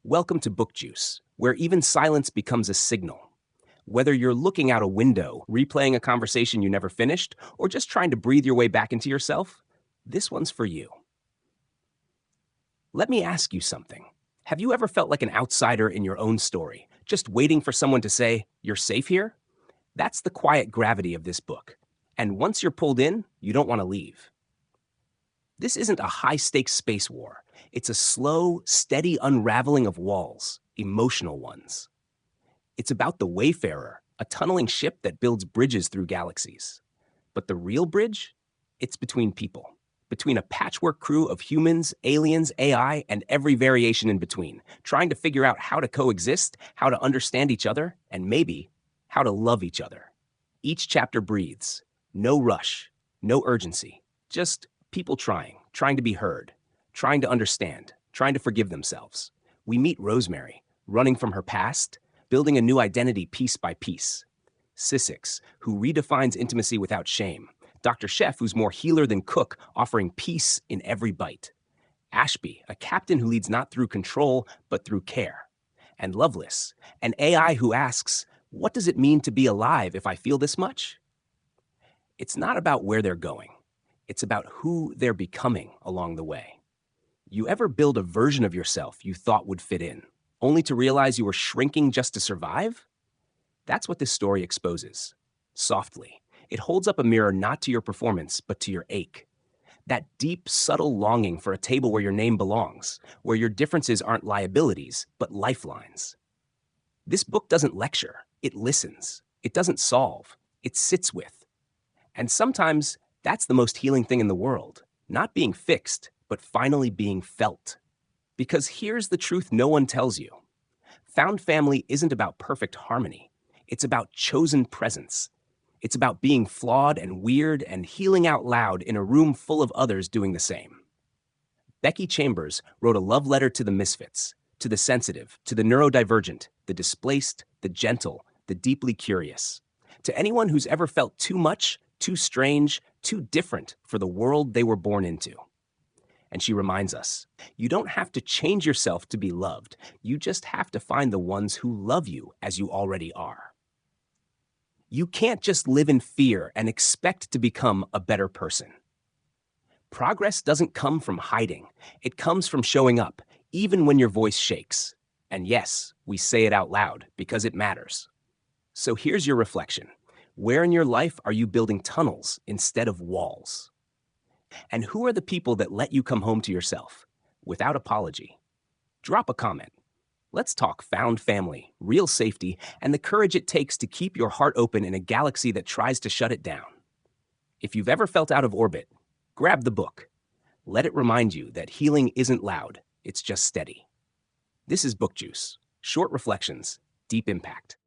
Welcome to BookJuice, where even silence becomes a signal. Whether you're looking out a window, replaying a conversation you never finished, or just trying to breathe your way back into yourself, this one's for you. Let me ask you something. Have you ever felt like an outsider in your own story, just waiting for someone to say, "You're safe here"? That's the quiet gravity of this book. And once you're pulled in, you don't want to leave. This isn't a high-stakes space war. It's a slow, steady unraveling of walls, emotional ones. It's about the Wayfarer, a tunneling ship that builds bridges through galaxies. But the real bridge? It's between people. Between a patchwork crew of humans, aliens, AI, and every variation in between, trying to figure out how to coexist, how to understand each other, and maybe how to love each other. Each chapter breathes. No rush, no urgency, just people trying to be heard, trying to understand, trying to forgive themselves. We meet Rosemary, running from her past, building a new identity piece by piece. Sissix, who redefines intimacy without shame. Dr. Chef, who's more healer than cook, offering peace in every bite. Ashby, a captain who leads not through control, but through care. And Loveless, an AI who asks, what does it mean to be alive if I feel this much? It's not about where they're going. It's about who they're becoming along the way. You ever build a version of yourself you thought would fit in, only to realize you were shrinking just to survive? That's what this story exposes. Softly, it holds up a mirror not to your performance, but to your ache. That deep, subtle longing for a table where your name belongs, where your differences aren't liabilities, but lifelines. This book doesn't lecture, it listens. It doesn't solve, it sits with. And sometimes that's the most healing thing in the world, not being fixed, but finally being felt. Because here's the truth no one tells you. Found family isn't about perfect harmony. It's about chosen presence. It's about being flawed and weird and healing out loud in a room full of others doing the same. Becky Chambers wrote a love letter to the misfits, to the sensitive, to the neurodivergent, the displaced, the gentle, the deeply curious. To anyone who's ever felt too much, too strange, too different for the world they were born into. And she reminds us, you don't have to change yourself to be loved. You just have to find the ones who love you as you already are. You can't just live in fear and expect to become a better person. Progress doesn't come from hiding. It comes from showing up, even when your voice shakes. And yes, we say it out loud because it matters. So here's your reflection. Where in your life are you building tunnels instead of walls? And who are the people that let you come home to yourself without apology? Drop a comment. Let's talk found family, real safety, and the courage it takes to keep your heart open in a galaxy that tries to shut it down. If you've ever felt out of orbit, grab the book. Let it remind you that healing isn't loud, it's just steady. This is BookJuice, short reflections, deep impact.